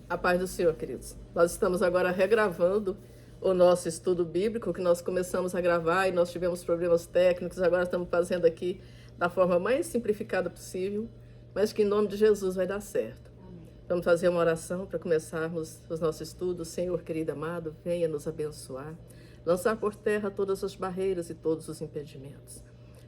A paz do Senhor, queridos. Nós estamos agora regravando o nosso estudo bíblico, que nós começamos a gravar e nós tivemos problemas técnicos, agora estamos fazendo aqui da forma mais simplificada possível, mas que em nome de Jesus vai dar certo. Vamos fazer uma oração para começarmos os nossos estudos. Senhor, querido amado, venha nos abençoar, lançar por terra todas as barreiras e todos os impedimentos.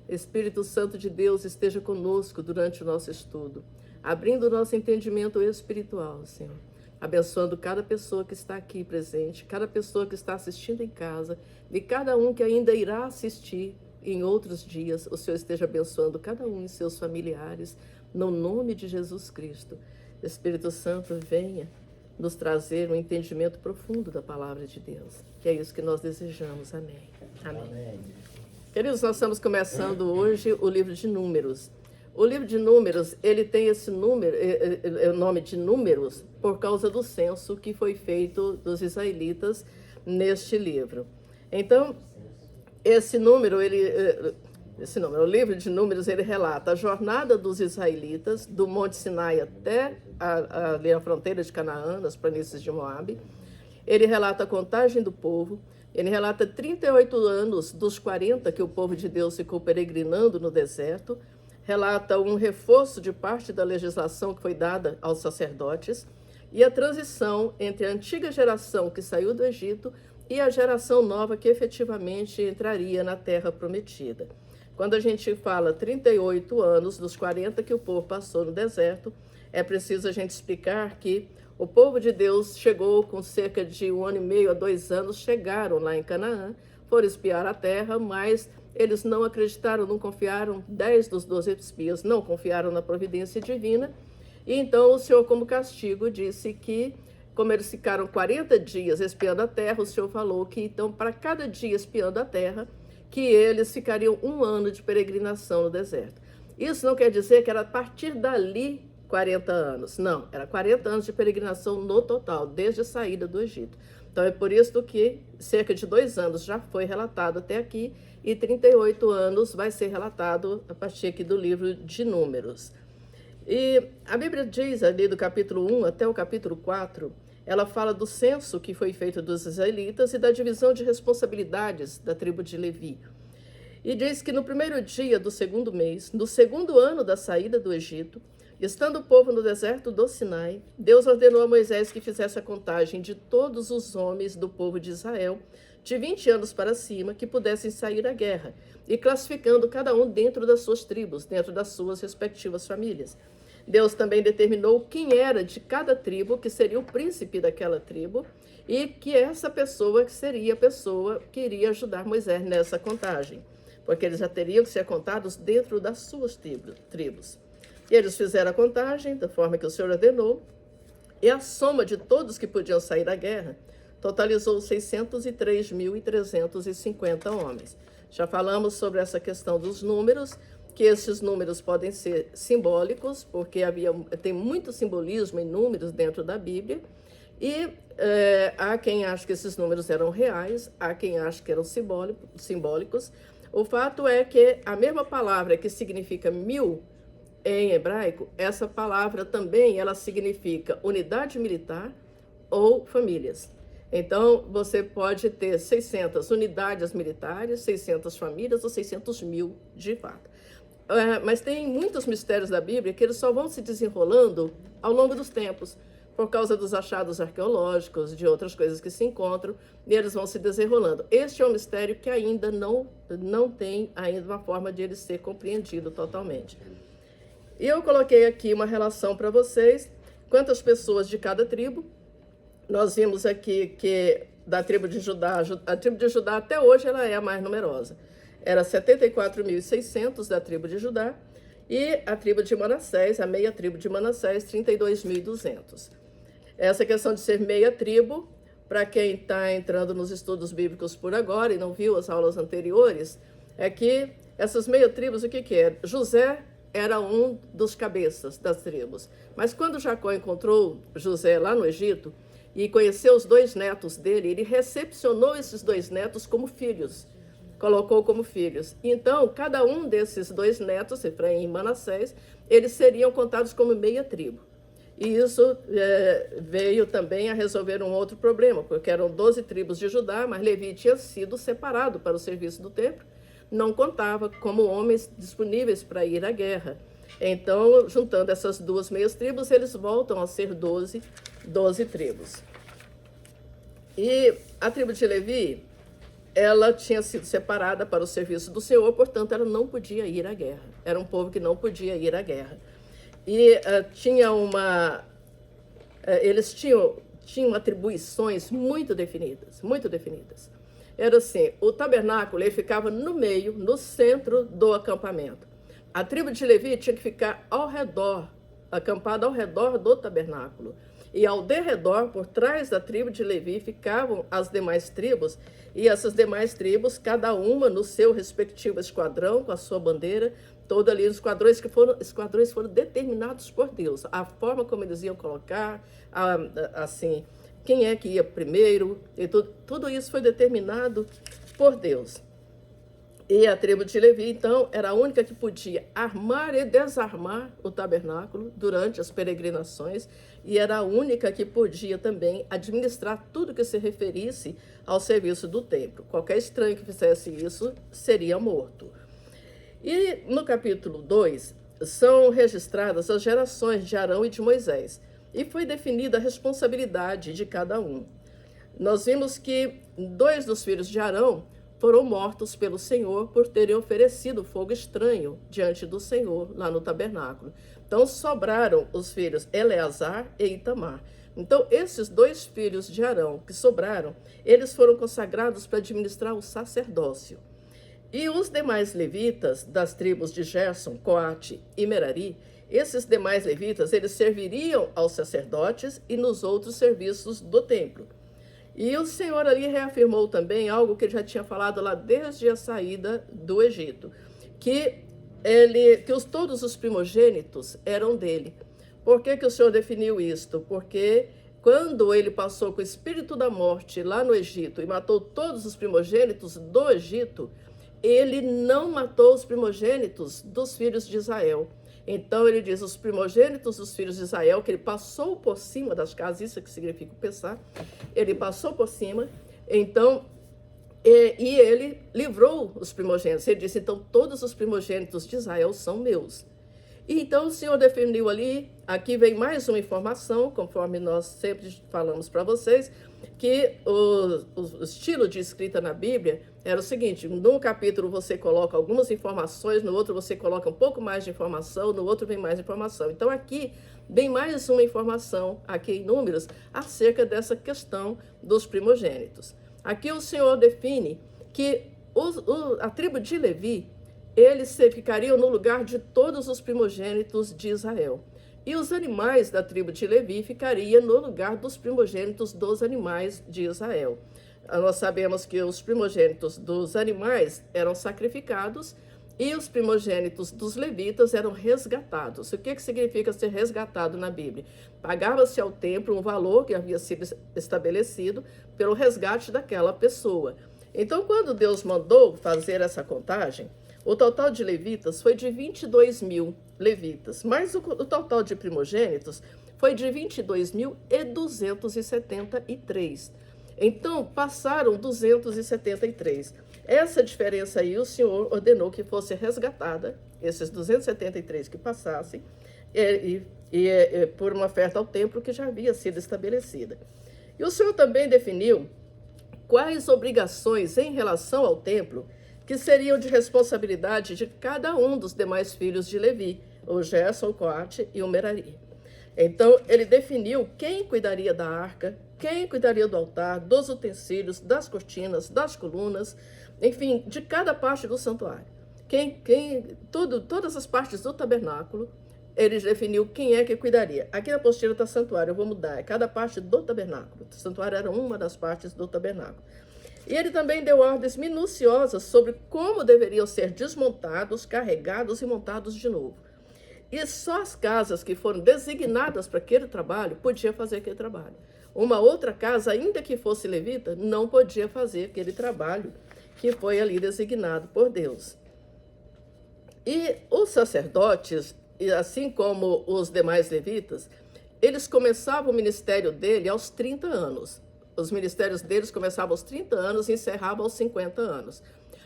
Espírito Santo de Deus, esteja conosco durante o nosso estudo, abrindo o nosso entendimento espiritual, Senhor. Abençoando cada pessoa que está aqui presente, cada pessoa que está assistindo em casa, e cada um que ainda irá assistir em outros dias. O Senhor esteja abençoando cada um e seus familiares, no nome de Jesus Cristo. Espírito Santo, venha nos trazer um entendimento profundo da palavra de Deus. Que é isso que nós desejamos. Amém. Amém. Amém. Queridos, nós estamos começando hoje o livro de Números. O livro de Números, ele tem esse número, o nome de Números, por causa do censo que foi feito dos israelitas neste livro. Então, o livro de Números, ele relata a jornada dos israelitas do Monte Sinai até a fronteira de Canaã, nas planícies de Moabe. Ele relata a contagem do povo. Ele relata 38 anos dos 40 que o povo de Deus ficou peregrinando no deserto. Relata um reforço de parte da legislação que foi dada aos sacerdotes e a transição entre a antiga geração que saiu do Egito e a geração nova que efetivamente entraria na terra prometida. Quando a gente fala 38 anos dos 40 que o povo passou no deserto, é preciso a gente explicar que o povo de Deus chegou com cerca de 1 ano e meio a 2 anos, chegaram lá em Canaã, foram espiar a terra, mas eles não acreditaram, não confiaram, 10 dos 12 espias não confiaram na providência divina, e então o Senhor, como castigo, disse que, como eles ficaram 40 dias espiando a terra, o Senhor falou que, então, para cada dia espiando a terra, que eles ficariam 1 ano de peregrinação no deserto. Isso não quer dizer que era a partir dali 40 anos, não, era 40 anos de peregrinação no total, desde a saída do Egito. Então é por isso que cerca de 2 anos já foi relatado até aqui, e 38 anos vai ser relatado a partir aqui do livro de Números. E a Bíblia diz ali do capítulo 1 até o capítulo 4, ela fala do censo que foi feito dos israelitas e da divisão de responsabilidades da tribo de Levi. E diz que no primeiro dia do 2º mês, no 2º ano da saída do Egito, estando o povo no deserto do Sinai, Deus ordenou a Moisés que fizesse a contagem de todos os homens do povo de Israel, de 20 anos para cima, que pudessem sair à guerra, e classificando cada um dentro das suas tribos, dentro das suas respectivas famílias. Deus também determinou quem era de cada tribo, que seria o príncipe daquela tribo, e que essa pessoa seria a pessoa que iria ajudar Moisés nessa contagem, porque eles já teriam que ser contados dentro das suas tribos. E eles fizeram a contagem da forma que o Senhor ordenou, e a soma de todos que podiam sair da guerra totalizou 603.350 homens. Já falamos sobre essa questão dos números, que esses números podem ser simbólicos, porque tem muito simbolismo em números dentro da Bíblia, e há quem acha que esses números eram reais, há quem acha que eram simbólicos. O fato é que a mesma palavra que significa 1000 em hebraico, essa palavra também ela significa unidade militar ou famílias. Então, você pode ter 600 unidades militares, 600 famílias ou 600 mil de fato. Mas tem muitos mistérios da Bíblia que eles só vão se desenrolando ao longo dos tempos, por causa dos achados arqueológicos, de outras coisas que se encontram, e eles vão se desenrolando. Este é um mistério que ainda não tem ainda uma forma de ele ser compreendido totalmente. E eu coloquei aqui uma relação para vocês, quantas pessoas de cada tribo. Nós vimos aqui que da tribo de Judá, a tribo de Judá até hoje ela é a mais numerosa. Era 74.600 da tribo de Judá, e a tribo de Manassés, a meia tribo de Manassés, 32.200. Essa questão de ser meia tribo, para quem está entrando nos estudos bíblicos por agora e não viu as aulas anteriores, é que essas meia tribos, o que é? José era um dos cabeças das tribos. Mas quando Jacó encontrou José lá no Egito e conheceu os 2 netos dele, ele recepcionou esses 2 netos como filhos, colocou como filhos. Então, cada um desses 2 netos, Efraim e Manassés, eles seriam contados como meia tribo. E isso veio também a resolver um outro problema, porque eram 12 tribos de Judá, mas Levi tinha sido separado para o serviço do templo, não contava como homens disponíveis para ir à guerra. Então, juntando essas duas meias tribos, eles voltam a ser 12 tribos. E a tribo de Levi, ela tinha sido separada para o serviço do Senhor, portanto, ela não podia ir à guerra. Era um povo que não podia ir à guerra. E eles tinham atribuições muito definidas, muito definidas. Era assim, o tabernáculo ele ficava no meio, no centro do acampamento. A tribo de Levi tinha que ficar ao redor, acampada ao redor do tabernáculo. E ao derredor, por trás da tribo de Levi, ficavam as demais tribos, e essas demais tribos, cada uma no seu respectivo esquadrão, com a sua bandeira, todo ali os esquadrões foram determinados por Deus. A forma como eles iam colocar, assim, quem é que ia primeiro, e tudo isso foi determinado por Deus. E a tribo de Levi, então, era a única que podia armar e desarmar o tabernáculo durante as peregrinações, e era a única que podia também administrar tudo que se referisse ao serviço do templo. Qualquer estranho que fizesse isso seria morto. E no capítulo 2, são registradas as gerações de Arão e de Moisés, e foi definida a responsabilidade de cada um. Nós vimos que 2 dos filhos de Arão foram mortos pelo Senhor por terem oferecido fogo estranho diante do Senhor lá no tabernáculo. Então sobraram os filhos Eleazar e Itamar. Então esses 2 filhos de Arão que sobraram, eles foram consagrados para administrar o sacerdócio. E os demais levitas das tribos de Gerson, Coate e Merari, esses demais levitas, eles serviriam aos sacerdotes e nos outros serviços do templo. E o Senhor ali reafirmou também algo que ele já tinha falado lá desde a saída do Egito, que todos os primogênitos eram dele. Por que o Senhor definiu isto? Porque quando ele passou com o espírito da morte lá no Egito e matou todos os primogênitos do Egito, ele não matou os primogênitos dos filhos de Israel. Então ele diz, os primogênitos dos filhos de Israel, que ele passou por cima das casas, isso é que significa pensar, ele passou por cima, então, e ele livrou os primogênitos. Ele disse, então todos os primogênitos de Israel são meus. E então o Senhor definiu ali, aqui vem mais uma informação, conforme nós sempre falamos para vocês, que o estilo de escrita na Bíblia era o seguinte, num capítulo você coloca algumas informações, no outro você coloca um pouco mais de informação, no outro vem mais informação. Então aqui vem mais uma informação, aqui em Números, acerca dessa questão dos primogênitos. Aqui o Senhor define que a tribo de Levi, eles ficariam no lugar de todos os primogênitos de Israel. E os animais da tribo de Levi ficariam no lugar dos primogênitos dos animais de Israel. Nós sabemos que os primogênitos dos animais eram sacrificados e os primogênitos dos levitas eram resgatados. O que significa ser resgatado na Bíblia? Pagava-se ao templo um valor que havia sido estabelecido pelo resgate daquela pessoa. Então, quando Deus mandou fazer essa contagem, o total de levitas foi de 22 mil levitas, mas o total de primogênitos foi de 22.273. Então, passaram 273. Essa diferença aí, o Senhor ordenou que fosse resgatada, esses 273 que passassem, por uma oferta ao templo que já havia sido estabelecida. E o Senhor também definiu quais obrigações em relação ao templo que seriam de responsabilidade de cada um dos demais filhos de Levi, o Gerson, o Coate e o Merari. Então, ele definiu quem cuidaria da arca, quem cuidaria do altar, dos utensílios, das cortinas, das colunas, enfim, de cada parte do santuário. Todas as partes do tabernáculo, ele definiu quem é que cuidaria. Aqui na apostila está santuário, eu vou mudar, é cada parte do tabernáculo. O santuário era uma das partes do tabernáculo. E ele também deu ordens minuciosas sobre como deveriam ser desmontados, carregados e montados de novo. E só as casas que foram designadas para aquele trabalho podiam fazer aquele trabalho. Uma outra casa, ainda que fosse levita, não podia fazer aquele trabalho que foi ali designado por Deus. E os sacerdotes, assim como os demais levitas, eles começavam o ministério dele aos 30 anos. Os ministérios deles começavam aos 30 anos e encerravam aos 50 anos.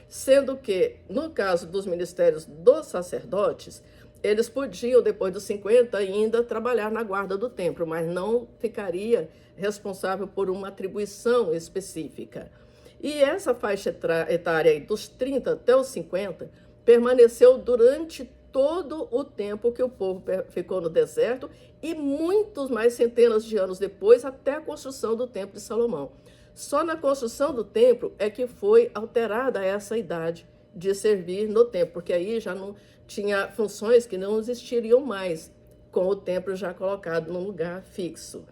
Sendo que, no caso dos ministérios dos sacerdotes, eles podiam, depois dos 50, ainda trabalhar na guarda do templo, mas não ficaria responsável por uma atribuição específica. E essa faixa etária aí, dos 30 até os 50, permaneceu durante todo o tempo que o povo ficou no deserto e muitos mais centenas de anos depois, até a construção do Templo de Salomão. Só na construção do templo é que foi alterada essa idade de servir no templo, porque aí já não tinha funções que não existiriam mais, com o templo já colocado num lugar fixo.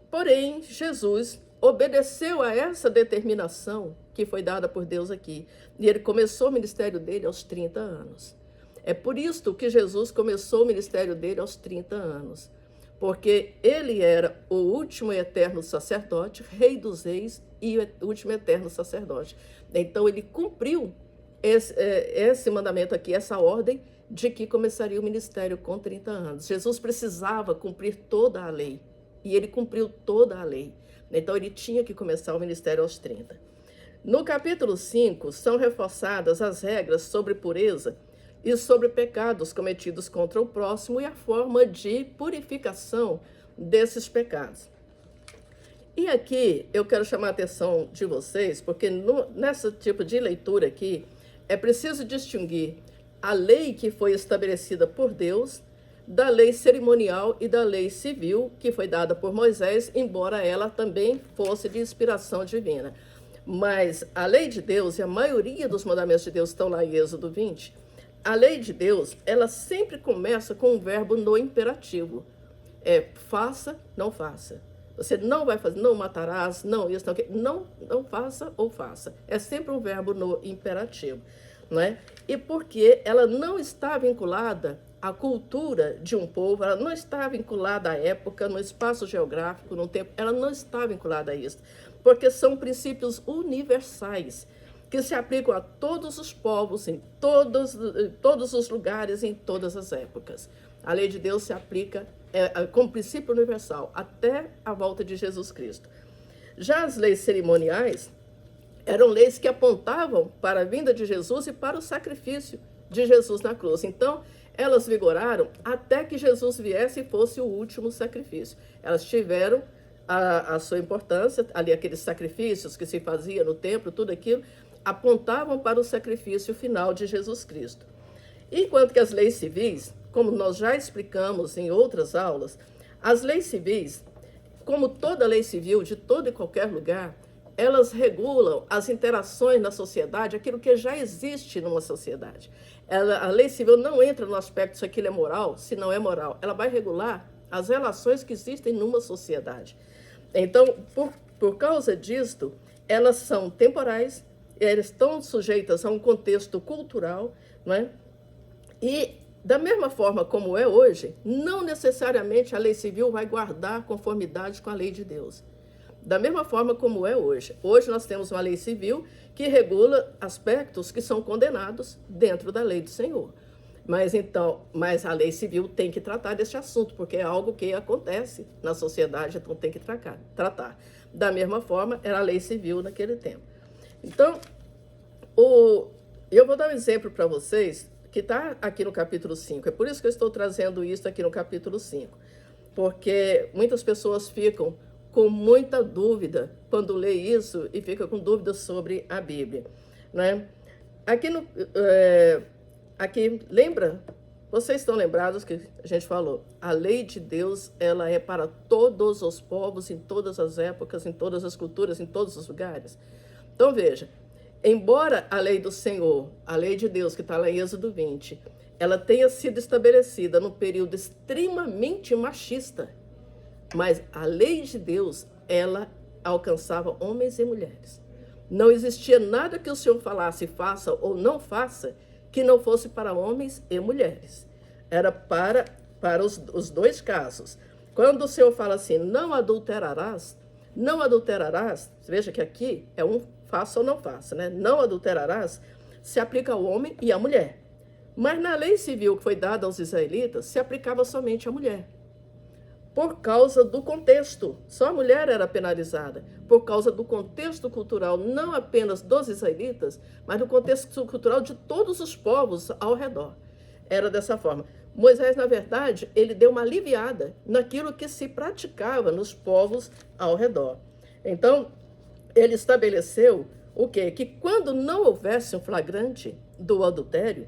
Porém, Jesus obedeceu a essa determinação que foi dada por Deus aqui. E ele começou o ministério dele aos 30 anos. É por isso que Jesus começou o ministério dele aos 30 anos. Porque ele era o último e eterno sacerdote, rei dos reis e o último e eterno sacerdote. Então, ele cumpriu esse mandamento aqui, essa ordem de que começaria o ministério com 30 anos. Jesus precisava cumprir toda a lei. E ele cumpriu toda a lei. Então, ele tinha que começar o ministério aos 30. No capítulo 5, são reforçadas as regras sobre pureza e sobre pecados cometidos contra o próximo e a forma de purificação desses pecados. E aqui eu quero chamar a atenção de vocês, porque nesse tipo de leitura aqui, é preciso distinguir a lei que foi estabelecida por Deus da lei cerimonial e da lei civil que foi dada por Moisés, embora ela também fosse de inspiração divina. Mas a lei de Deus, e a maioria dos mandamentos de Deus estão lá em Êxodo 20, a lei de Deus, ela sempre começa com um verbo no imperativo. Faça, não faça. Você não vai fazer, não matarás, não isso, não, não faça ou faça. É sempre um verbo no imperativo, não é? E porque ela não está vinculada à cultura de um povo, ela não está vinculada à época, no espaço geográfico, no tempo, ela não está vinculada a isso. Porque são princípios universais, que se aplicam a todos os povos, em todos os lugares, em todas as épocas. A lei de Deus se aplica como princípio universal, até a volta de Jesus Cristo. Já as leis cerimoniais eram leis que apontavam para a vinda de Jesus e para o sacrifício de Jesus na cruz. Então, elas vigoraram até que Jesus viesse e fosse o último sacrifício. Elas tiveram a sua importância, ali aqueles sacrifícios que se fazia no templo, tudo aquilo, apontavam para o sacrifício final de Jesus Cristo. Enquanto que as leis civis, como nós já explicamos em outras aulas, as leis civis, como toda lei civil de todo e qualquer lugar, elas regulam as interações na sociedade, aquilo que já existe numa sociedade. A lei civil não entra no aspecto se aquilo é moral, se não é moral. Ela vai regular as relações que existem numa sociedade. Então, por causa disto, elas são temporais, elas estão sujeitas a um contexto cultural, não é? E, da mesma forma como é hoje, não necessariamente a lei civil vai guardar conformidade com a lei de Deus. Da mesma forma como é hoje. Hoje nós temos uma lei civil que regula aspectos que são condenados dentro da lei do Senhor. Mas a lei civil tem que tratar desse assunto, porque é algo que acontece na sociedade, então tem que tratar. Da mesma forma, era a lei civil naquele tempo. Então, eu vou dar um exemplo para vocês, que está aqui no capítulo 5. É por isso que eu estou trazendo isso aqui no capítulo 5. Porque muitas pessoas ficam com muita dúvida quando lê isso e fica com dúvidas sobre a Bíblia, né? Aqui, lembra? Vocês estão lembrados que a gente falou? A lei de Deus, ela é para todos os povos, em todas as épocas, em todas as culturas, em todos os lugares. Então, veja, embora a lei do Senhor, a lei de Deus, que está lá em Êxodo 20, ela tenha sido estabelecida num período extremamente machista, mas a lei de Deus, ela alcançava homens e mulheres. Não existia nada que o Senhor falasse, faça ou não faça, que não fosse para homens e mulheres. Era para os dois casos. Quando o Senhor fala assim, não adulterarás, veja que aqui é um faça ou não faça, né? Não adulterarás, se aplica ao homem e à mulher. Mas na lei civil que foi dada aos israelitas, se aplicava somente à mulher. por causa do contexto. Só a mulher era penalizada por causa do contexto cultural, não apenas dos israelitas, mas do contexto cultural de todos os povos ao redor. Era dessa forma. Moisés, na verdade, ele deu uma aliviada naquilo que se praticava nos povos ao redor. Então, ele estabeleceu o quê? Que quando não houvesse um flagrante do adultério,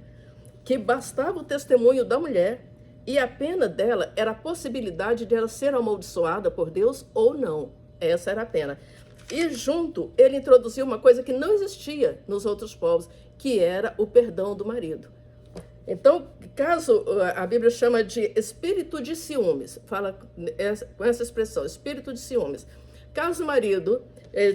que bastava o testemunho da mulher e a pena dela era a possibilidade de ela ser amaldiçoada por Deus ou não. Essa era a pena. E junto, ele introduziu uma coisa que não existia nos outros povos, que era o perdão do marido. Então, caso a Bíblia chama de espírito de ciúmes, fala com essa expressão, espírito de ciúmes. Caso o marido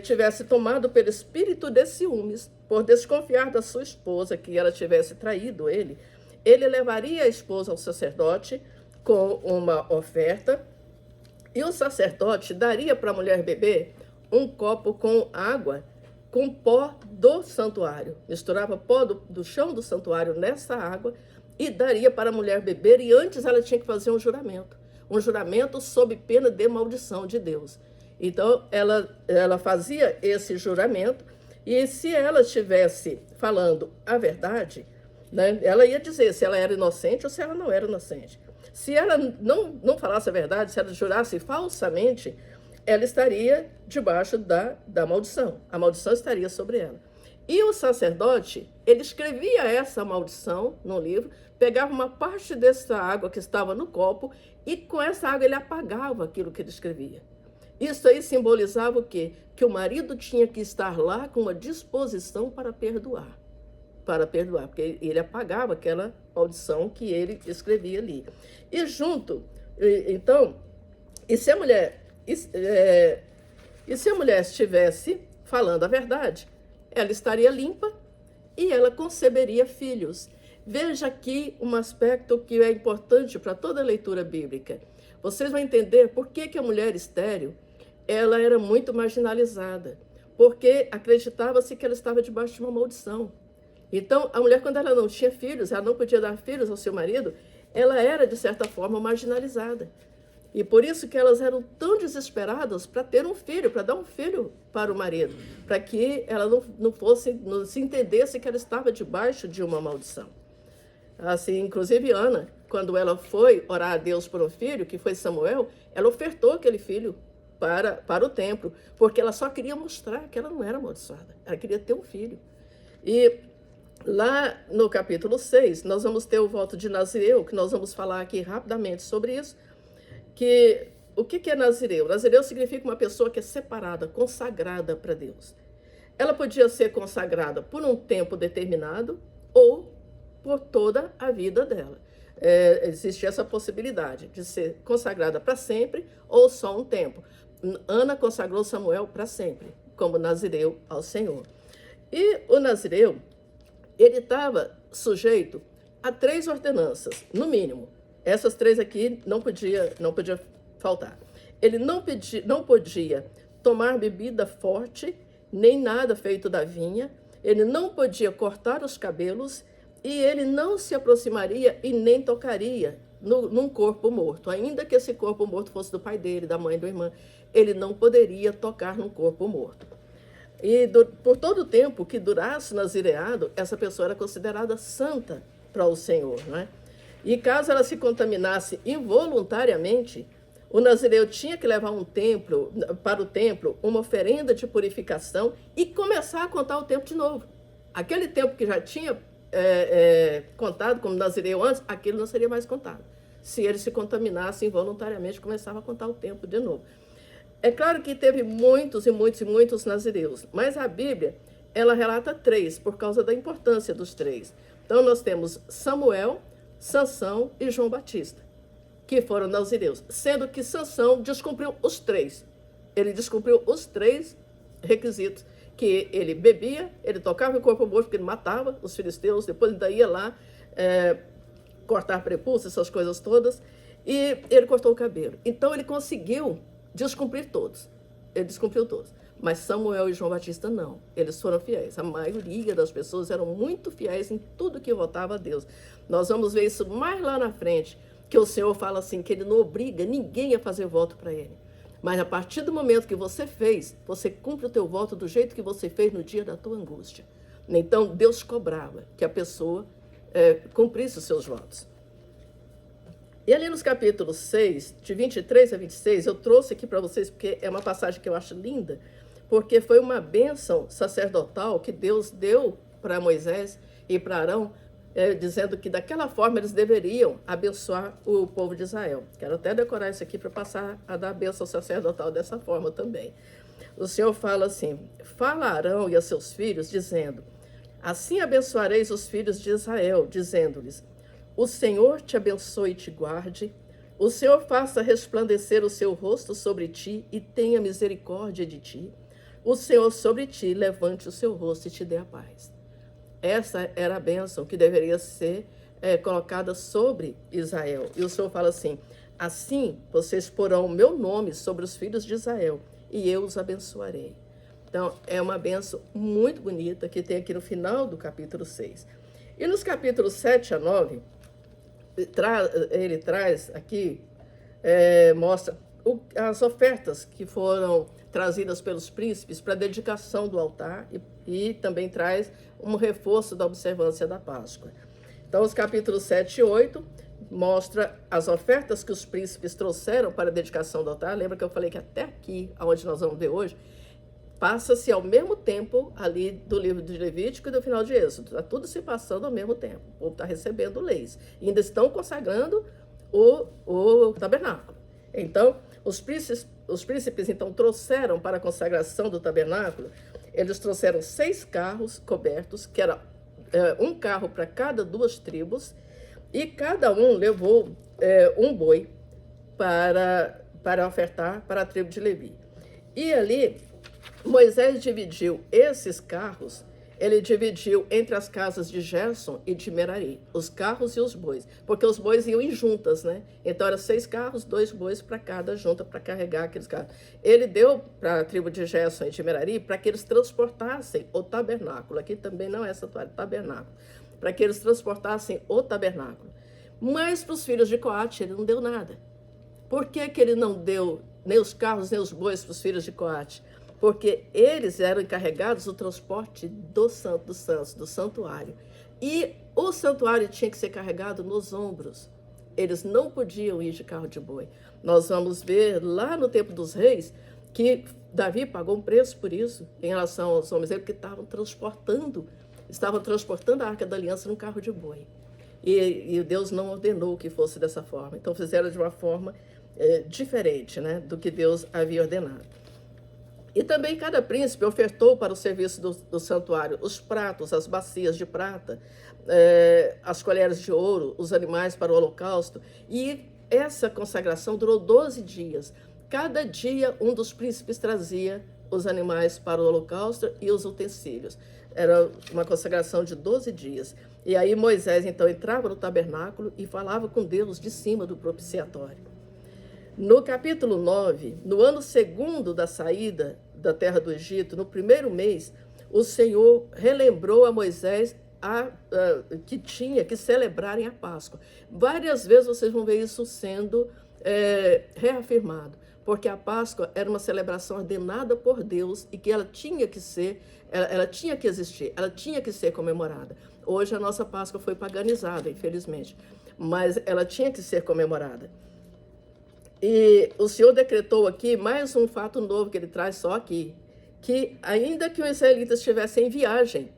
tivesse tomado pelo espírito de ciúmes, por desconfiar da sua esposa, que ela tivesse traído ele levaria a esposa ao sacerdote com uma oferta, e o sacerdote daria para a mulher beber um copo com água, com pó do santuário. Misturava pó do chão do santuário nessa água e daria para a mulher beber, e antes ela tinha que fazer um juramento sob pena de maldição de Deus. Então, ela fazia esse juramento, e se ela estivesse falando a verdade, né, ela ia dizer se ela era inocente ou se ela não era inocente. Se ela não falasse a verdade, se ela jurasse falsamente, ela estaria debaixo da maldição. A maldição estaria sobre ela. E o sacerdote, ele escrevia essa maldição no livro, pegava uma parte dessa água que estava no copo e com essa água ele apagava aquilo que ele escrevia. Isso aí simbolizava o quê? Que o marido tinha que estar lá com uma disposição para perdoar, porque ele apagava aquela maldição que ele escrevia ali. E junto, então, se a mulher estivesse falando a verdade, ela estaria limpa e ela conceberia filhos. Veja aqui um aspecto que é importante para toda a leitura bíblica. Vocês vão entender por que a mulher estéril ela era muito marginalizada, porque acreditava-se que ela estava debaixo de uma maldição. Então, a mulher, quando ela não tinha filhos, ela não podia dar filhos ao seu marido, ela era, de certa forma, marginalizada. E por isso que elas eram tão desesperadas para ter um filho, para dar um filho para o marido, para que ela não se entendesse que ela estava debaixo de uma maldição. Assim, inclusive Ana, quando ela foi orar a Deus por um filho, que foi Samuel, ela ofertou aquele filho para o templo, porque ela só queria mostrar que ela não era amaldiçoada, ela queria ter um filho. E lá no capítulo 6, nós vamos ter o voto de Nazireu, que nós vamos falar aqui rapidamente sobre isso, que o que é Nazireu? Nazireu significa uma pessoa que é separada, consagrada para Deus. Ela podia ser consagrada por um tempo determinado ou por toda a vida dela. Existe essa possibilidade de ser consagrada para sempre ou só um tempo. Ana consagrou Samuel para sempre, como Nazireu ao Senhor. E o Nazireu, ele estava sujeito a 3 ordenanças, no mínimo. Essas 3 aqui não podia faltar. Ele não podia tomar bebida forte, nem nada feito da vinha. Ele não podia cortar os cabelos e ele não se aproximaria e nem tocaria num corpo morto. Ainda que esse corpo morto fosse do pai dele, da mãe, do irmão, ele não poderia tocar num corpo morto. E por todo o tempo que durasse o nazireado, essa pessoa era considerada santa para o Senhor, né? E caso ela se contaminasse involuntariamente, o nazireu tinha que levar para o templo uma oferenda de purificação e começar a contar o tempo de novo. Aquele tempo que já tinha contado como nazireu antes, aquilo não seria mais contado. Se ele se contaminasse involuntariamente, começava a contar o tempo de novo. É claro que teve muitos e muitos e muitos nazireus, mas a Bíblia, ela relata 3, por causa da importância dos 3. Então, nós temos Samuel, Sansão e João Batista, que foram nazireus, sendo que Sansão descumpriu os 3. Ele descumpriu os 3 requisitos, que ele bebia, ele tocava o corpo morto, porque ele matava os filisteus, depois ainda ia lá cortar prepúcio, essas coisas todas, e ele cortou o cabelo. Então, ele conseguiu descumprir todos. Ele descumpriu todos. Mas Samuel e João Batista não. Eles foram fiéis. A maioria das pessoas eram muito fiéis em tudo que votava a Deus. Nós vamos ver isso mais lá na frente, que o Senhor fala assim, que ele não obriga ninguém a fazer voto para ele. Mas a partir do momento que você fez, você cumpre o teu voto do jeito que você fez no dia da tua angústia. Então, Deus cobrava que a pessoa cumprisse os seus votos. E ali nos capítulos 6, de 23 a 26, eu trouxe aqui para vocês, porque é uma passagem que eu acho linda, porque foi uma bênção sacerdotal que Deus deu para Moisés e para Arão, dizendo que daquela forma eles deveriam abençoar o povo de Israel. Quero até decorar isso aqui para passar a dar a bênção sacerdotal dessa forma também. O Senhor fala assim, fala a Arão e a seus filhos, dizendo, assim abençoareis os filhos de Israel, dizendo-lhes, o Senhor te abençoe e te guarde, o Senhor faça resplandecer o seu rosto sobre ti e tenha misericórdia de ti, o Senhor sobre ti levante o seu rosto e te dê a paz. Essa era a bênção que deveria ser colocada sobre Israel. E o Senhor fala assim, assim vocês porão o meu nome sobre os filhos de Israel e eu os abençoarei. Então, é uma bênção muito bonita que tem aqui no final do capítulo 6. E nos capítulos 7 a 9, ele traz aqui, mostra as ofertas que foram trazidas pelos príncipes para a dedicação do altar e também traz um reforço da observância da Páscoa. Então, os capítulos 7 e 8 mostra as ofertas que os príncipes trouxeram para a dedicação do altar. Lembra que eu falei que até aqui, onde nós vamos ver hoje, passa-se ao mesmo tempo ali do livro de Levítico e do final de Êxodo. Está tudo se passando ao mesmo tempo. O povo está recebendo leis. E ainda estão consagrando o tabernáculo. Então, os príncipes então trouxeram para a consagração do tabernáculo, eles trouxeram 6 carros cobertos, que era um carro para cada 2 tribos, e cada um levou um boi para ofertar para a tribo de Levi. E ali, Moisés dividiu esses carros, ele dividiu entre as casas de Gerson e de Merari, os carros e os bois, porque os bois iam em juntas, né? Então, eram 6 carros, 2 bois para cada junta, para carregar aqueles carros. Ele deu para a tribo de Gerson e de Merari para que eles transportassem o tabernáculo, aqui também não é santuário, tabernáculo, para que eles transportassem o tabernáculo. Mas para os filhos de Coate, ele não deu nada. Por que que ele não deu nem os carros, nem os bois para os filhos de Coate? Porque eles eram encarregados do transporte do Santo dos Santos, do santuário. E o santuário tinha que ser carregado nos ombros. Eles não podiam ir de carro de boi. Nós vamos ver lá no tempo dos reis que Davi pagou um preço por isso, em relação aos homens dele, que estavam transportando a Arca da Aliança num carro de boi. E Deus não ordenou que fosse dessa forma. Então fizeram de uma forma diferente, né, do que Deus havia ordenado. E também cada príncipe ofertou para o serviço do santuário os pratos, as bacias de prata, as colheres de ouro, os animais para o holocausto. E essa consagração durou 12 dias. Cada dia um dos príncipes trazia os animais para o holocausto e os utensílios. Era uma consagração de 12 dias. E aí Moisés então entrava no tabernáculo e falava com Deus de cima do propiciatório. No capítulo 9, no ano 2º da saída da terra do Egito, no 1º mês, o Senhor relembrou a Moisés que tinha que celebrarem a Páscoa. Várias vezes vocês vão ver isso sendo reafirmado, porque a Páscoa era uma celebração ordenada por Deus e que ela tinha que ser, ela tinha que existir, ela tinha que ser comemorada. Hoje a nossa Páscoa foi paganizada, infelizmente, mas ela tinha que ser comemorada. E o Senhor decretou aqui mais um fato novo que ele traz só aqui, que ainda que os israelitas estivessem em viagem,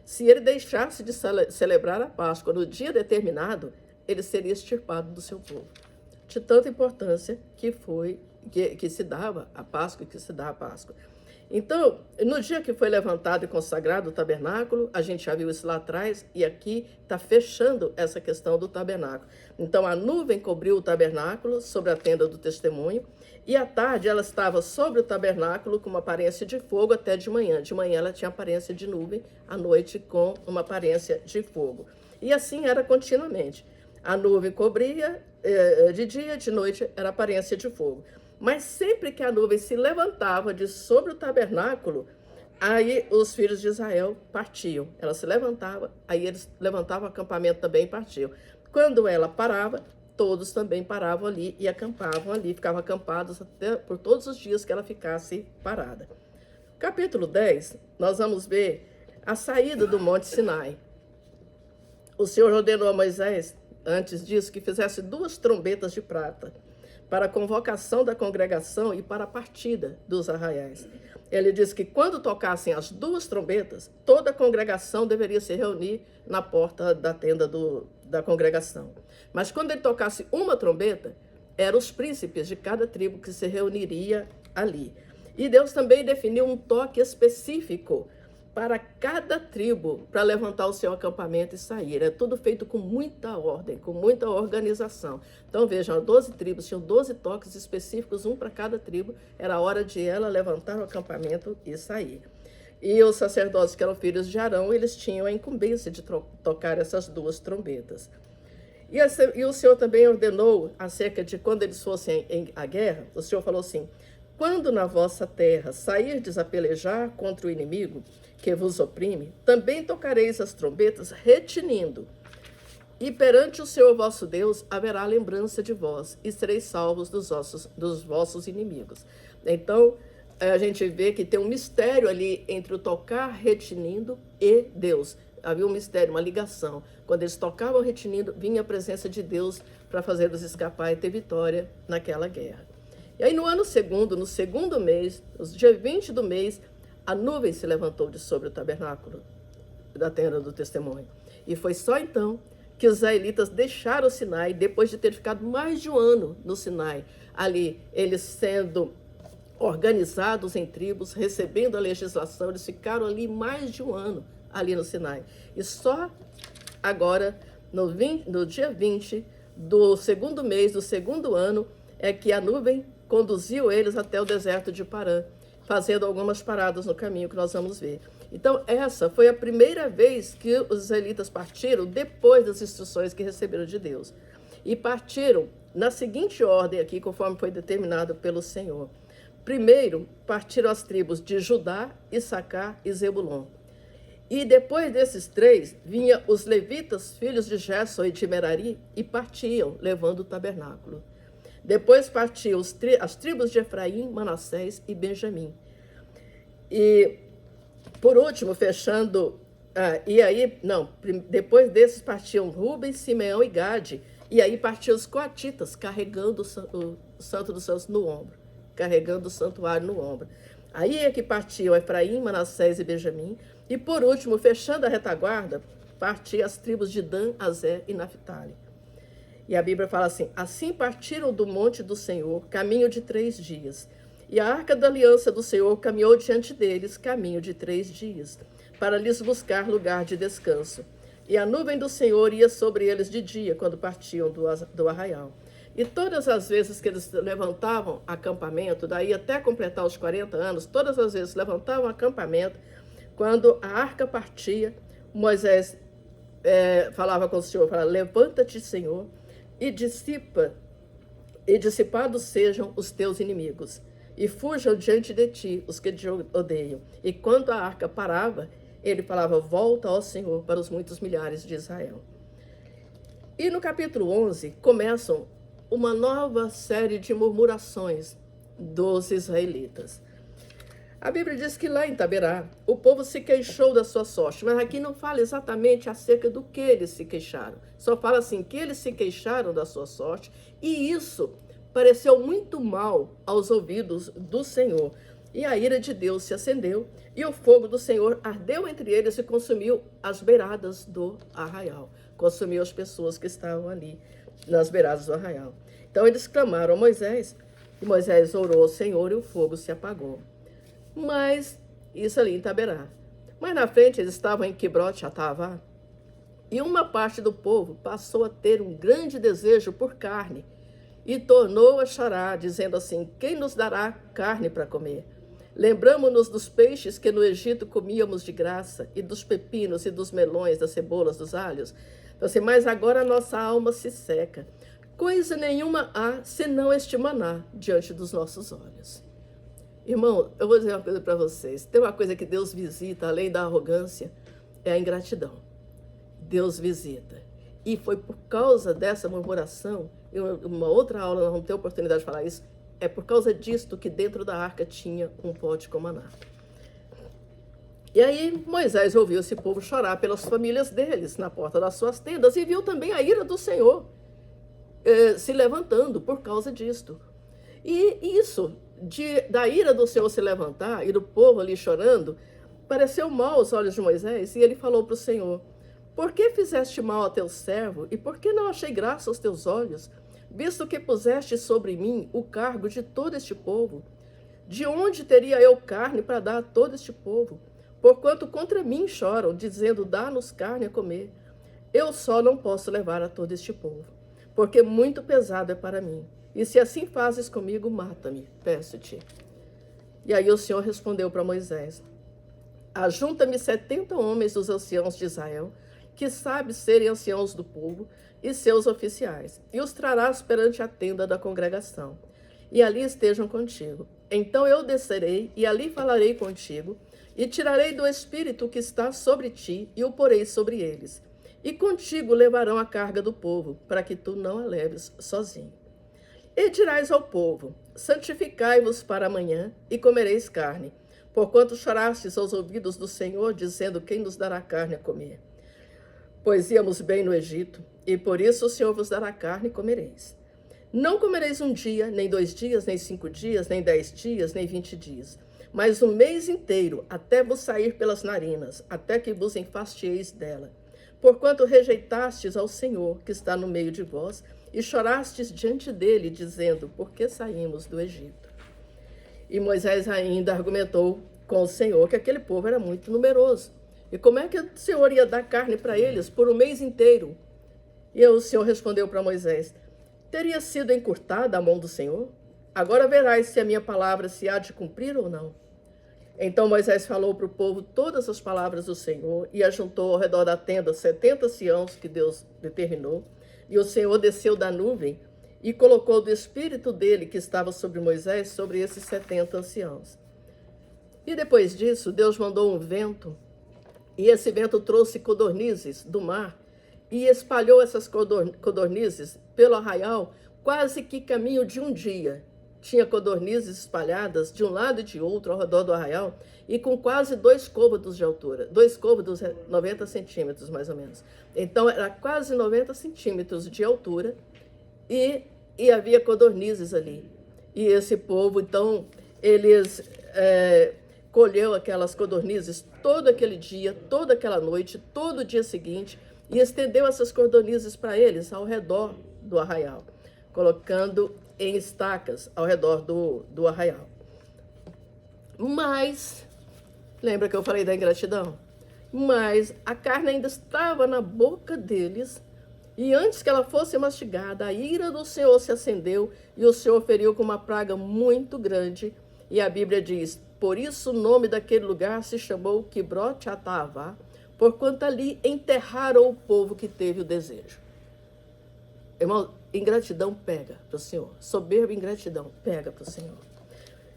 se ele deixasse de celebrar a Páscoa no dia determinado, ele seria extirpado do seu povo. De tanta importância que se dava a Páscoa e que se dá a Páscoa. Então, no dia que foi levantado e consagrado o tabernáculo, a gente já viu isso lá atrás, e aqui está fechando essa questão do tabernáculo. Então, a nuvem cobriu o tabernáculo sobre a tenda do testemunho, e à tarde ela estava sobre o tabernáculo com uma aparência de fogo até de manhã. De manhã ela tinha aparência de nuvem, à noite com uma aparência de fogo. E assim era continuamente. A nuvem cobria de dia, de noite era aparência de fogo. Mas sempre que a nuvem se levantava de sobre o tabernáculo, aí os filhos de Israel partiam. Ela se levantava, aí eles levantavam o acampamento também e partiam. Quando ela parava, todos também paravam ali e acampavam ali, ficavam acampados até por todos os dias que ela ficasse parada. Capítulo 10, nós vamos ver a saída do Monte Sinai. O Senhor ordenou a Moisés, antes disso, que fizesse 2 trombetas de prata para a convocação da congregação e para a partida dos arraiais. Ele disse que quando tocassem as 2 trombetas, toda a congregação deveria se reunir na porta da tenda da congregação. Mas quando ele tocasse uma trombeta, eram os príncipes de cada tribo que se reuniria ali. E Deus também definiu um toque específico para cada tribo, para levantar o seu acampamento e sair. É tudo feito com muita ordem, com muita organização. Então vejam, 12 tribos tinham 12 toques específicos, um para cada tribo. Era a hora de ela levantar o acampamento e sair. E os sacerdotes que eram filhos de Arão, eles tinham a incumbência de tocar essas 2 trombetas. E o Senhor também ordenou, acerca de quando eles fossem à guerra, o Senhor falou assim: quando na vossa terra sairdes a pelejar contra o inimigo que vos oprime, também tocareis as trombetas retinindo. E perante o Senhor vosso Deus haverá lembrança de vós, e sereis salvos dos vossos inimigos. Então, a gente vê que tem um mistério ali entre o tocar retinindo e Deus. Havia um mistério, uma ligação. Quando eles tocavam retinindo, vinha a presença de Deus para fazê-los escapar e ter vitória naquela guerra. E aí, no ano segundo, no segundo mês, no dia 20 do mês, a nuvem se levantou de sobre o tabernáculo da tenda do testemunho. E foi só então que os israelitas deixaram o Sinai, depois de ter ficado mais de um ano no Sinai, ali, eles sendo organizados em tribos, recebendo a legislação, eles ficaram ali mais de um ano, ali no Sinai. E só agora, no dia 20 do segundo mês, do segundo ano, é que a nuvem conduziu eles até o deserto de Parã, fazendo algumas paradas no caminho que nós vamos ver. Então, essa foi a primeira vez que os israelitas partiram depois das instruções que receberam de Deus. E partiram na seguinte ordem aqui, conforme foi determinado pelo Senhor. Primeiro, partiram as tribos de Judá, Issacar e Zebulon. E depois desses 3, vinha os levitas, filhos de Gerson e de Merari, e partiam, levando o tabernáculo. Depois partiam as tribos de Efraim, Manassés e Benjamim. E, por último, fechando... depois desses partiam Rubem, Simeão e Gade. E aí partiam os coatitas, carregando o Santo dos Santos no ombro. Carregando o santuário no ombro. Aí é que partiam Efraim, Manassés e Benjamim. E, por último, fechando a retaguarda, partiam as tribos de Dan, Aser e Naphtali. E a Bíblia fala assim: assim partiram do monte do Senhor, caminho de 3 dias. E a arca da aliança do Senhor caminhou diante deles, caminho de 3 dias, para lhes buscar lugar de descanso. E a nuvem do Senhor ia sobre eles de dia, quando partiam do arraial. E todas as vezes que eles levantavam acampamento, daí até completar os 40 anos, todas as vezes levantavam acampamento, quando a arca partia, Moisés falava com o Senhor, falava: levanta-te, Senhor, e dissipados sejam os teus inimigos, e fujam diante de ti os que te odeiam. E quando a arca parava, ele falava: volta, ó Senhor, para os muitos milhares de Israel. E no capítulo 11, começam uma nova série de murmurações dos israelitas. A Bíblia diz que lá em Taberá, o povo se queixou da sua sorte, mas aqui não fala exatamente acerca do que eles se queixaram. Só fala assim, que eles se queixaram da sua sorte, e isso pareceu muito mal aos ouvidos do Senhor. E a ira de Deus se acendeu, e o fogo do Senhor ardeu entre eles e consumiu as beiradas do arraial. Consumiu as pessoas que estavam ali nas beiradas do arraial. Então eles clamaram a Moisés, e Moisés orou ao Senhor e o fogo se apagou. Mas, isso ali em Taberá. Mas na frente eles estavam em Quibrote-Hatavá, e uma parte do povo passou a ter um grande desejo por carne, e tornou a chorar, dizendo assim: quem nos dará carne para comer? Lembramo-nos dos peixes que no Egito comíamos de graça, e dos pepinos, e dos melões, das cebolas, dos alhos. Então, assim, mas agora a nossa alma se seca. Coisa nenhuma há, senão este maná, diante dos nossos olhos. Irmão, eu vou dizer uma coisa para vocês. Tem uma coisa que Deus visita, além da arrogância, é a ingratidão. Deus visita. E foi por causa dessa murmuração, em uma outra aula nós vamos ter oportunidade de falar isso, é por causa disto que dentro da arca tinha um pote com maná. E aí Moisés ouviu esse povo chorar pelas famílias deles na porta das suas tendas e viu também a ira do Senhor se levantando por causa disto. E isso, da ira do Senhor se levantar e do povo ali chorando, pareceu mal aos olhos de Moisés, e ele falou para o Senhor: por que fizeste mal a teu servo, e por que não achei graça aos teus olhos, visto que puseste sobre mim o cargo de todo este povo? De onde teria eu carne para dar a todo este povo? Porquanto contra mim choram, dizendo: dá-nos carne a comer. Eu só não posso levar a todo este povo, porque muito pesado é para mim. E se assim fazes comigo, mata-me, peço-te. E aí o Senhor respondeu para Moisés: ajunta-me 70 homens dos anciãos de Israel, que sabem serem anciãos do povo, e seus oficiais, e os trarás perante a tenda da congregação, e ali estejam contigo. Então eu descerei, e ali falarei contigo, e tirarei do espírito que está sobre ti, e o porei sobre eles. E contigo levarão a carga do povo, para que tu não a leves sozinho. E dirás ao povo: santificai-vos para amanhã, e comereis carne, porquanto chorastes aos ouvidos do Senhor, dizendo: quem nos dará carne a comer? Pois íamos bem no Egito, e por isso o Senhor vos dará carne e comereis. Não comereis um dia, nem 2 dias, nem 5 dias, nem 10 dias, nem 20 dias, mas um mês inteiro, até vos sair pelas narinas, até que vos enfastieis dela. Porquanto rejeitastes ao Senhor, que está no meio de vós, e chorastes diante dele, dizendo: por que saímos do Egito? E Moisés ainda argumentou com o Senhor que aquele povo era muito numeroso. E como é que o Senhor ia dar carne para eles por um mês inteiro? E o Senhor respondeu para Moisés: teria sido encurtada a mão do Senhor? Agora verás se a minha palavra se há de cumprir ou não. Então Moisés falou para o povo todas as palavras do Senhor e ajuntou ao redor da tenda 70 anciãos que Deus determinou. E o Senhor desceu da nuvem e colocou do espírito dele que estava sobre Moisés, sobre esses 70 anciãos. E depois disso, Deus mandou um vento, e esse vento trouxe codornizes do mar e espalhou essas codornizes pelo arraial, quase que caminho de um dia. Tinha codornizes espalhadas de um lado e de outro ao redor do arraial, e com quase 2 côvados de altura. 2 côvados, 90 centímetros mais ou menos. Então era quase 90 centímetros de altura, e havia codornizes ali. E esse povo, então, eles colheu aquelas codornizes todo aquele dia, toda aquela noite, todo o dia seguinte, e estendeu essas codornizes para eles ao redor do arraial, colocando em estacas ao redor do arraial. Mas, lembra que eu falei da ingratidão? Mas a carne ainda estava na boca deles, e antes que ela fosse mastigada, a ira do Senhor se acendeu, e o Senhor feriu com uma praga muito grande. E a Bíblia diz: por isso o nome daquele lugar se chamou Kibroth Hattaavá, porquanto ali enterraram o povo que teve o desejo. Irmão, ingratidão pega para o Senhor. Soberba ingratidão pega para o Senhor.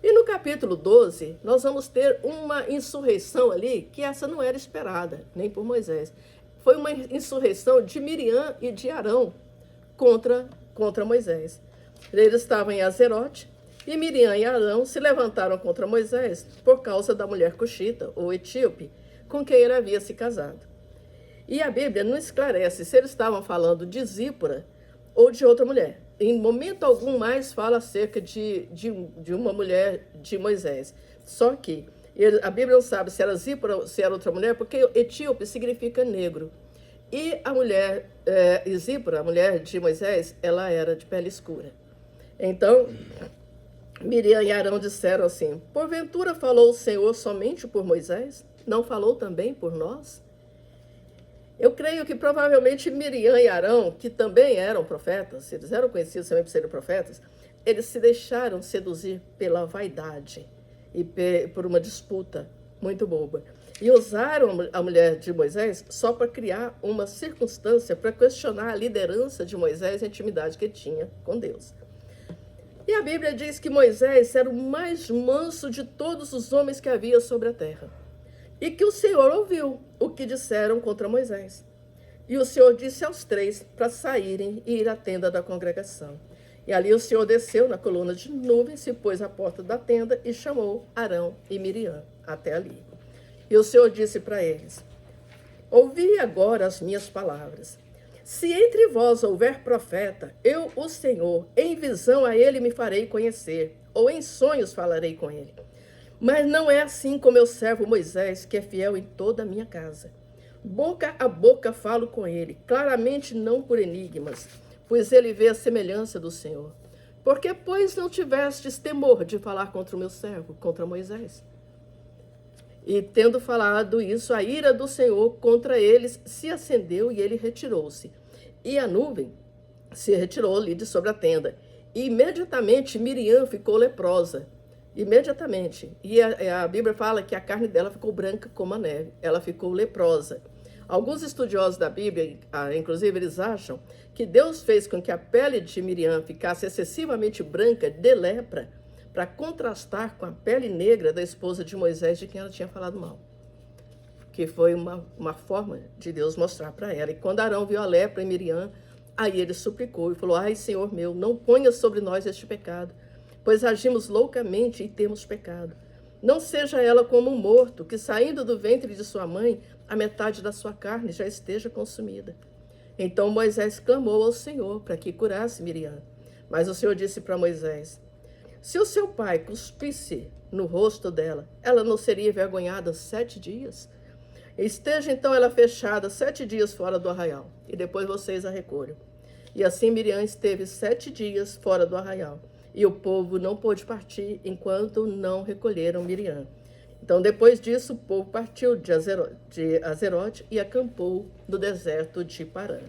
E no capítulo 12, nós vamos ter uma insurreição ali, que essa não era esperada, nem por Moisés. Foi uma insurreição de Miriam e de Arão contra Moisés. Eles estavam em Azerote, e Miriam e Arão se levantaram contra Moisés por causa da mulher cuxita, ou etíope, com quem ele havia se casado. E a Bíblia não esclarece se eles estavam falando de Zípora ou de outra mulher. Em momento algum mais fala acerca de uma mulher de Moisés. Só que a Bíblia não sabe se era Zípora ou se era outra mulher, porque etíope significa negro. E a mulher, Zípora, a mulher de Moisés, ela era de pele escura. Então, Miriam e Arão disseram assim: porventura falou o Senhor somente por Moisés? Não falou também por nós? Eu creio que provavelmente Miriam e Arão, que também eram profetas, eles eram conhecidos também por serem profetas, eles se deixaram seduzir pela vaidade e por uma disputa muito boba. E usaram a mulher de Moisés só para criar uma circunstância para questionar a liderança de Moisés e a intimidade que ele tinha com Deus. E a Bíblia diz que Moisés era o mais manso de todos os homens que havia sobre a terra. E que o Senhor ouviu o que disseram contra Moisés. E o Senhor disse aos 3 para saírem e ir à tenda da congregação. E ali o Senhor desceu na coluna de nuvem, se pôs à porta da tenda e chamou Arão e Miriam até ali. E o Senhor disse para eles: ouvi agora as minhas palavras. Se entre vós houver profeta, eu, o Senhor, em visão a ele me farei conhecer, ou em sonhos falarei com ele. Mas não é assim com meu servo Moisés, que é fiel em toda a minha casa. Boca a boca falo com ele, claramente não por enigmas, pois ele vê a semelhança do Senhor. Porque, pois, não tivestes temor de falar contra o meu servo, contra Moisés? E tendo falado isso, a ira do Senhor contra eles se acendeu e ele retirou-se. E a nuvem se retirou ali de sobre a tenda. E imediatamente Miriam ficou leprosa. Imediatamente. E a Bíblia fala que a carne dela ficou branca como a neve. Ela ficou leprosa. Alguns estudiosos da Bíblia, inclusive, eles acham que Deus fez com que a pele de Miriam ficasse excessivamente branca de lepra, para contrastar com a pele negra da esposa de Moisés, de quem ela tinha falado mal. Que foi uma forma de Deus mostrar para ela. E quando Arão viu a lepra em Miriam, aí ele suplicou e falou: ai, Senhor meu, não ponha sobre nós este pecado, pois agimos loucamente e temos pecado. Não seja ela como um morto, que saindo do ventre de sua mãe, a metade da sua carne já esteja consumida. Então Moisés clamou ao Senhor para que curasse Miriam. Mas o Senhor disse para Moisés: se o seu pai cuspisse no rosto dela, ela não seria envergonhada 7 dias? Esteja então ela fechada 7 dias fora do arraial, e depois vocês a recolham. E assim Miriam esteve 7 dias fora do arraial, e o povo não pôde partir enquanto não recolheram Miriam. Então, depois disso, o povo partiu de Azerote e acampou no deserto de Parã.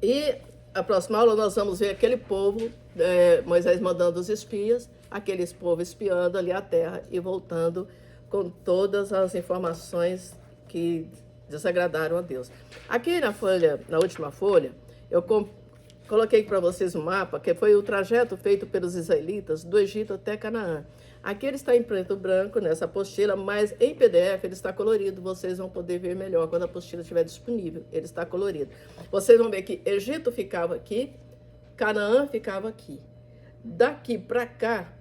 E a próxima aula nós vamos ver aquele povo, Moisés mandando os espias, aqueles povos espiando ali a terra e voltando com todas as informações que desagradaram a Deus. Aqui na última folha, eu coloquei para vocês um mapa, que foi o trajeto feito pelos israelitas do Egito até Canaã. Aqui ele está em preto e branco nessa apostila, mas em PDF ele está colorido. Vocês vão poder ver melhor quando a apostila estiver disponível. Ele está colorido. Vocês vão ver que Egito ficava aqui, Canaã ficava aqui. Daqui para cá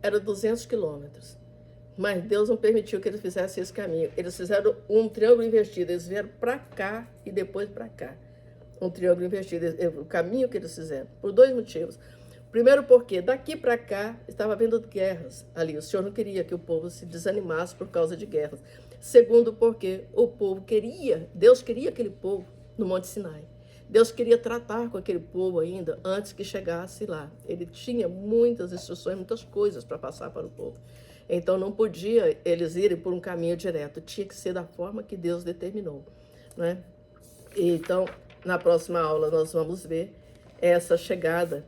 era 200 quilômetros. Mas Deus não permitiu que eles fizessem esse caminho. Eles fizeram um triângulo invertido. Eles vieram para cá e depois para cá. Um triângulo invertido. O caminho que eles fizeram. Por 2 motivos. Primeiro porque daqui para cá estava havendo guerras ali. O Senhor não queria que o povo se desanimasse por causa de guerras. Segundo porque o povo queria, Deus queria aquele povo no Monte Sinai. Deus queria tratar com aquele povo ainda antes que chegasse lá. Ele tinha muitas instruções, muitas coisas para passar para o povo. Então não podia eles irem por um caminho direto. Tinha que ser da forma que Deus determinou, né? Então, na próxima aula nós vamos ver essa chegada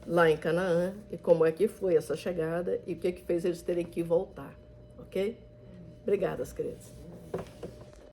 lá em Canaã, e como é que foi essa chegada, e o que fez eles terem que voltar, ok? Obrigada, crianças.